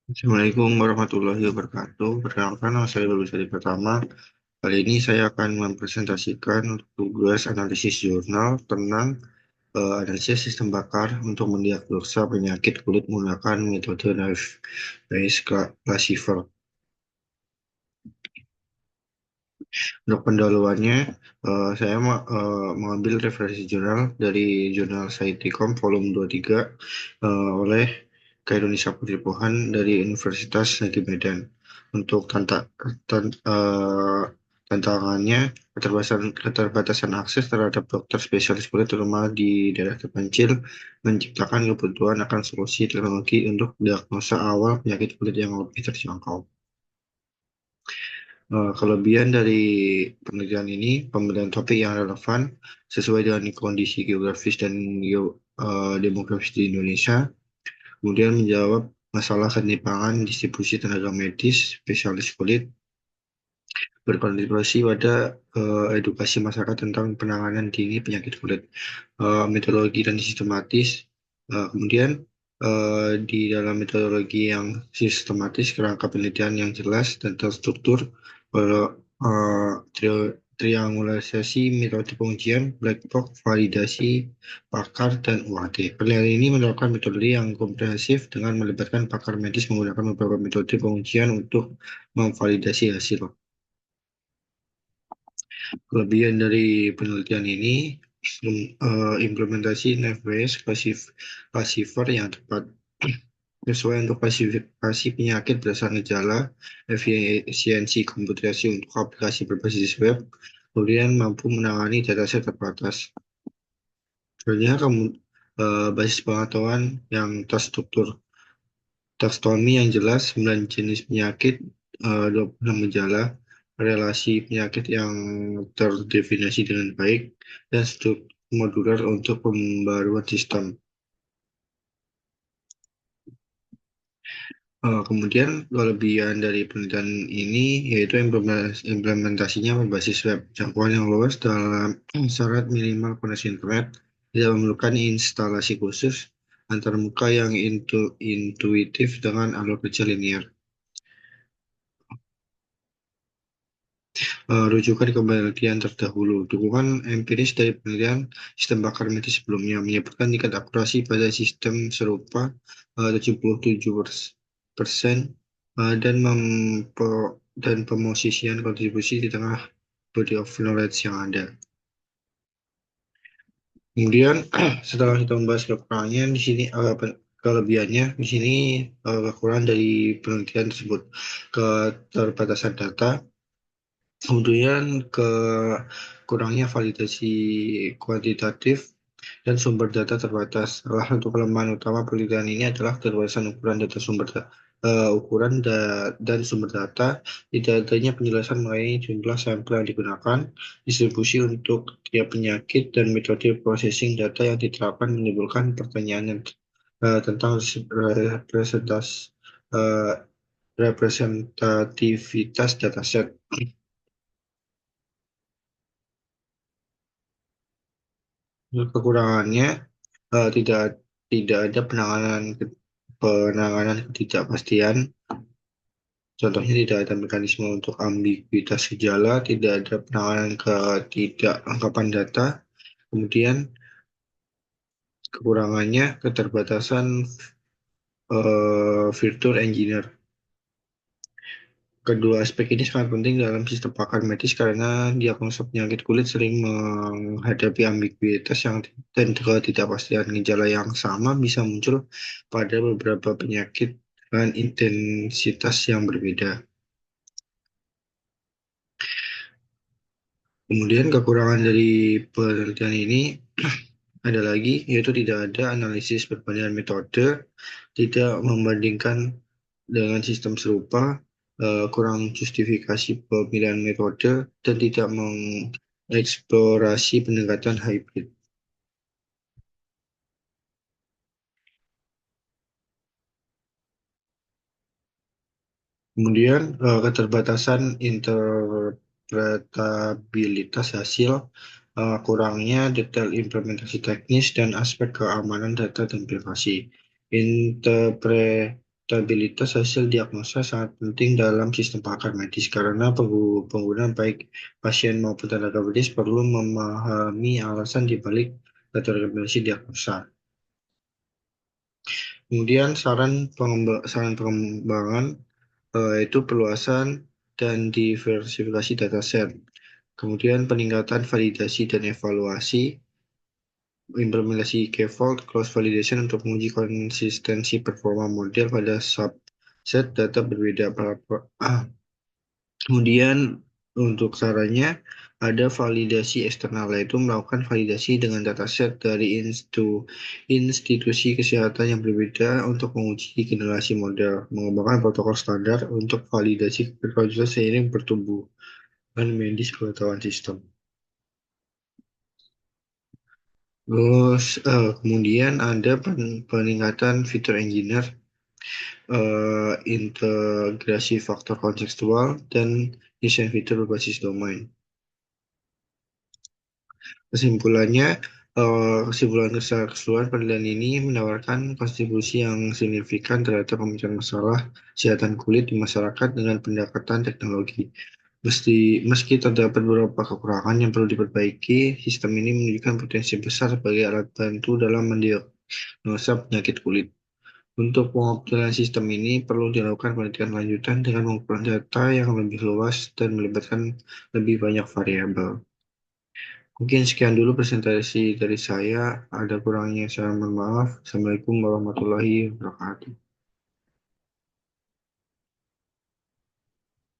Assalamualaikum warahmatullahi wabarakatuh. Perkenalkan, nama saya Bagus Hadi Pertama. Kali ini saya akan mempresentasikan tugas analisis jurnal tentang analisis sistem bakar untuk mendiagnosa penyakit kulit menggunakan metode Naive Bayes Classifier. Untuk pendahuluannya, mengambil referensi jurnal dari jurnal Scientific volume 23 oleh Khairunisa Putri Pohan dari Universitas Negeri Medan. Untuk tantangannya, keterbatasan akses terhadap dokter spesialis kulit terutama di daerah terpencil menciptakan kebutuhan akan solusi teknologi untuk diagnosa awal penyakit kulit yang lebih terjangkau. Kelebihan dari penelitian ini, pemilihan topik yang relevan sesuai dengan kondisi geografis dan demografis di Indonesia, kemudian menjawab masalah ketimpangan distribusi tenaga medis, spesialis kulit, berkontribusi pada edukasi masyarakat tentang penanganan dini penyakit kulit, metodologi dan sistematis. Kemudian di dalam metodologi yang sistematis, kerangka penelitian yang jelas dan terstruktur, triangularisasi metode pengujian, black box, validasi, pakar, dan UAT. Penelitian ini menerapkan metode yang komprehensif dengan melibatkan pakar medis menggunakan beberapa metode pengujian untuk memvalidasi hasil. Kelebihan dari penelitian ini, implementasi Navier Classifier yang tepat sesuai untuk klasifikasi penyakit berdasarkan gejala, efisiensi komputasi untuk aplikasi berbasis web, kemudian mampu menangani dataset terbatas. Selanjutnya, basis pengetahuan yang terstruktur, taksonomi yang jelas, 9 jenis penyakit, 26 gejala, relasi penyakit yang terdefinisi dengan baik, dan struktur modular untuk pembaruan sistem. Kemudian kelebihan dari penelitian ini yaitu implementasinya berbasis web, jangkauan yang luas dalam syarat minimal koneksi internet, tidak memerlukan instalasi khusus, antarmuka yang intuitif dengan alur kerja linear. Rujukan ke penelitian terdahulu. Dukungan empiris dari penelitian sistem bakar medis sebelumnya menyebutkan tingkat akurasi pada sistem serupa 77% dan pemosisian kontribusi di tengah body of knowledge yang ada. Kemudian setelah kita membahas kekurangannya di sini kelebihannya di sini kekurangan dari penelitian tersebut, keterbatasan data. Kemudian kurangnya validasi kuantitatif dan sumber data terbatas. Salah satu kelemahan utama penelitian ini adalah keterbatasan ukuran data dan sumber data, tidak adanya penjelasan mengenai jumlah sampel yang digunakan, distribusi untuk tiap penyakit, dan metode processing data yang diterapkan menimbulkan pertanyaan tentang eh, representativitas dataset. Kekurangannya tidak tidak ada penanganan ketidakpastian. Contohnya tidak ada mekanisme untuk ambiguitas gejala, tidak ada penanganan ketidaklengkapan data. Kemudian kekurangannya keterbatasan virtual engineer. Kedua aspek ini sangat penting dalam sistem pakar medis karena diagnosa penyakit kulit sering menghadapi ambiguitas dan ketidakpastian. Gejala yang sama bisa muncul pada beberapa penyakit dengan intensitas yang berbeda. Kemudian kekurangan dari penelitian ini ada lagi, yaitu tidak ada analisis perbandingan metode, tidak membandingkan dengan sistem serupa, kurang justifikasi pemilihan metode, dan tidak mengeksplorasi pendekatan hybrid. Kemudian keterbatasan interpretabilitas hasil, kurangnya detail implementasi teknis dan aspek keamanan data dan privasi. Stabilitas hasil diagnosa sangat penting dalam sistem pakar medis karena pengguna baik pasien maupun tenaga medis perlu memahami alasan di balik rekomendasi diagnosa. Kemudian saran pengembangan yaitu perluasan dan diversifikasi dataset. Kemudian peningkatan validasi dan evaluasi, implementasi scaffold cross validation untuk menguji konsistensi performa model pada subset data berbeda. Kemudian untuk caranya ada validasi eksternal, yaitu melakukan validasi dengan dataset dari institusi kesehatan yang berbeda untuk menguji generasi model, mengembangkan protokol standar untuk validasi berkelanjutan seiring pertumbuhan medis pengetahuan sistem. Terus kemudian ada peningkatan fitur engineer, integrasi faktor kontekstual, dan desain fitur berbasis domain. Kesimpulannya, kesimpulan keseluruhan penelitian ini menawarkan kontribusi yang signifikan terhadap pemecahan masalah kesehatan kulit di masyarakat dengan pendekatan teknologi. Meski terdapat beberapa kekurangan yang perlu diperbaiki, sistem ini menunjukkan potensi besar sebagai alat bantu dalam mendiagnosa penyakit kulit. Untuk pengoptimalan sistem ini perlu dilakukan penelitian lanjutan dengan mengumpulkan data yang lebih luas dan melibatkan lebih banyak variabel. Mungkin sekian dulu presentasi dari saya. Ada kurangnya saya mohon maaf. Assalamualaikum warahmatullahi wabarakatuh.